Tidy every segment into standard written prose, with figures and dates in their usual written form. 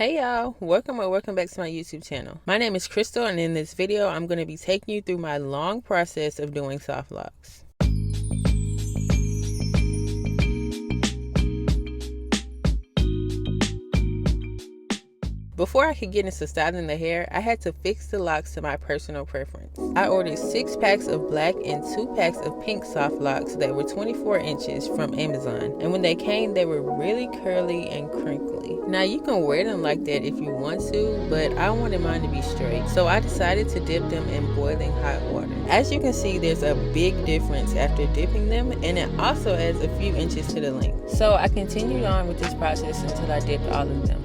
Hey y'all, welcome back to my YouTube channel. My name is Crystal, and in this video I'm going to be taking you through my long process of doing soft locks. Before I could get into styling the hair, I had to fix the locks to my personal preference. I ordered 6 packs of black and 2 packs of pink soft locks that were 24 inches from Amazon, and when they came they were really curly and crinkly. Now you can wear them like that if you want to, but I wanted mine to be straight, so I decided to dip them in boiling hot water. As you can see, there's a big difference after dipping them, and it also adds a few inches to the length. So I continued on with this process until I dipped all of them.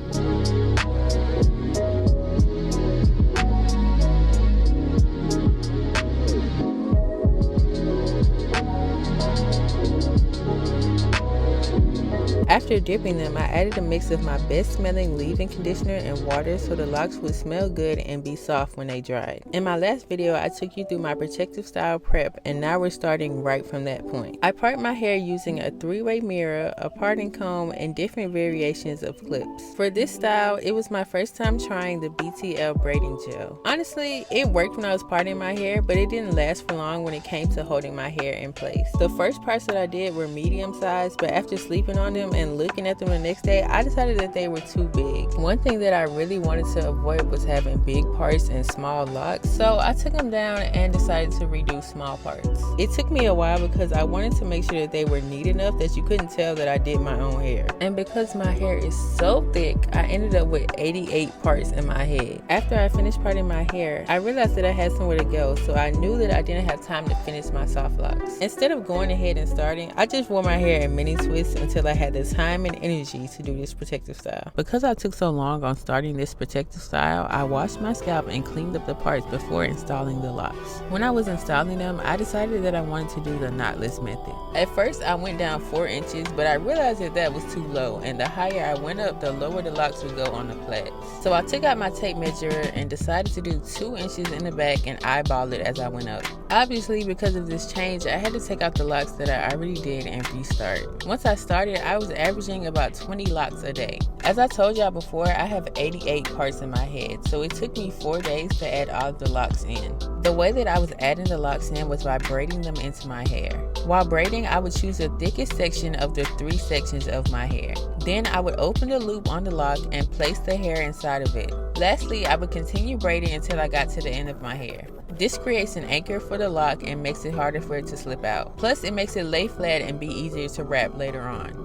After dipping them, I added a mix of my best smelling leave-in conditioner and water so the locks would smell good and be soft when they dried. In my last video, I took you through my protective style prep, and now we're starting right from that point. I part my hair using a 3-way mirror, a parting comb, and different variations of clips. For this style, it was my first time trying the BTL braiding gel. Honestly, it worked when I was parting my hair, but it didn't last for long when it came to holding my hair in place. The first parts that I did were medium sized, but after sleeping on them and looking at them the next day, I decided that they were too big. One thing that I really wanted to avoid was having big parts and small locks, so I took them down and decided to redo small parts. It took me a while because I wanted to make sure that they were neat enough that you couldn't tell that I did my own hair. And because my hair is so thick, I ended up with 88 parts in my head. After I finished parting my hair, I realized that I had somewhere to go, so I knew that I didn't have time to finish my soft locks. Instead of going ahead and starting, I just wore my hair in mini twists until I had the time and energy to do this protective style. Because I took so long on starting this protective style, I washed my scalp and cleaned up the parts before installing the locks. When I was installing them, I decided that I wanted to do the knotless method. At first I went down 4 inches, but I realized that that was too low, and the higher I went up, the lower the locks would go on the plaits. So I took out my tape measure and decided to do 2 inches in the back and eyeball it as I went up. Obviously, because of this change, I had to take out the locks that I already did and restart. Once I started, I was averaging about 20 locks a day. As I told y'all before, I have 88 parts in my head, so it took me 4 days to add all of the locks in. The way that I was adding the locks in was by braiding them into my hair. While braiding, I would choose the thickest section of the 3 sections of my hair. Then I would open the loop on the lock and place the hair inside of it. Lastly, I would continue braiding until I got to the end of my hair. This creates an anchor for the lock and makes it harder for it to slip out. Plus, it makes it lay flat and be easier to wrap later on.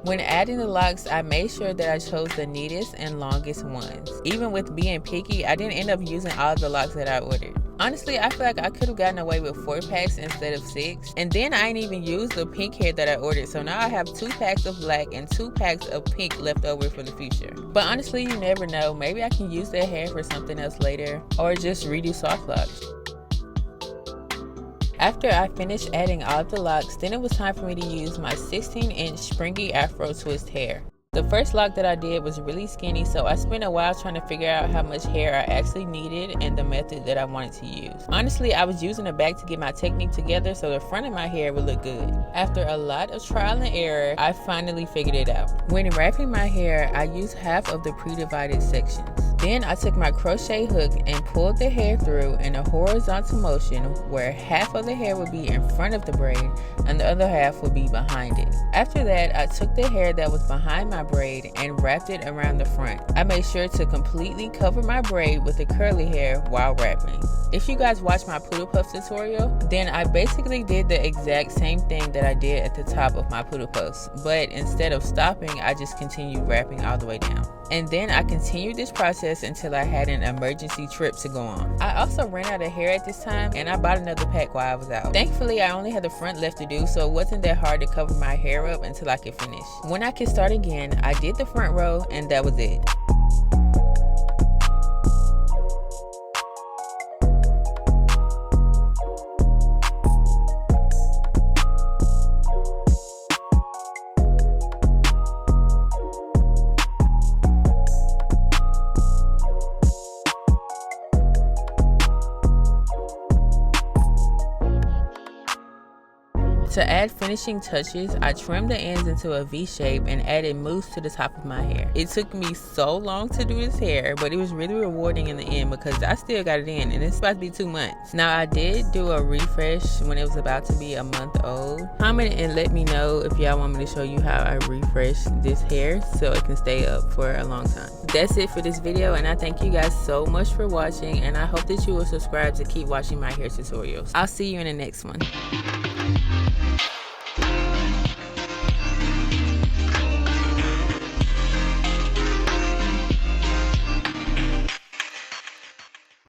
When adding the locks, I made sure that I chose the neatest and longest ones. Even with being picky, I didn't end up using all of the locks that I ordered. Honestly, I feel like I could have gotten away with 4 packs instead of 6. And then I ain't even used the pink hair that I ordered, so now I have 2 packs of black and 2 packs of pink left over for the future. But honestly, you never know. Maybe I can use that hair for something else later, or just redo soft locks. After I finished adding all of the locks, then it was time for me to use my 16-inch springy afro twist hair. The first lock that I did was really skinny, so I spent a while trying to figure out how much hair I actually needed and the method that I wanted to use. Honestly, I was using a bag to get my technique together so the front of my hair would look good. After a lot of trial and error, I finally figured it out. When wrapping my hair, I used half of the pre-divided sections. Then I took my crochet hook and pulled the hair through in a horizontal motion where half of the hair would be in front of the braid and the other half would be behind it. After that, I took the hair that was behind my braid and wrapped it around the front. I made sure to completely cover my braid with the curly hair while wrapping. If you guys watched my poodle puff tutorial, then I basically did the exact same thing that I did at the top of my poodle puffs, but instead of stopping, I just continued wrapping all the way down. And then I continued this process until I had an emergency trip to go on. I also ran out of hair at this time, and I bought another pack while I was out. Thankfully, I only had the front left to do, so it wasn't that hard to cover my hair up until I could finish. When I could start again, I did the front row, and that was it. To add finishing touches, I trimmed the ends into a V shape and added mousse to the top of my hair. It took me so long to do this hair, but it was really rewarding in the end because I still got it in and it's about to be 2 months. Now I did do a refresh when it was about to be a month old. Comment and let me know if y'all want me to show you how I refresh this hair so it can stay up for a long time. That's it for this video, and I thank you guys so much for watching, and I hope that you will subscribe to keep watching my hair tutorials. I'll see you in the next one.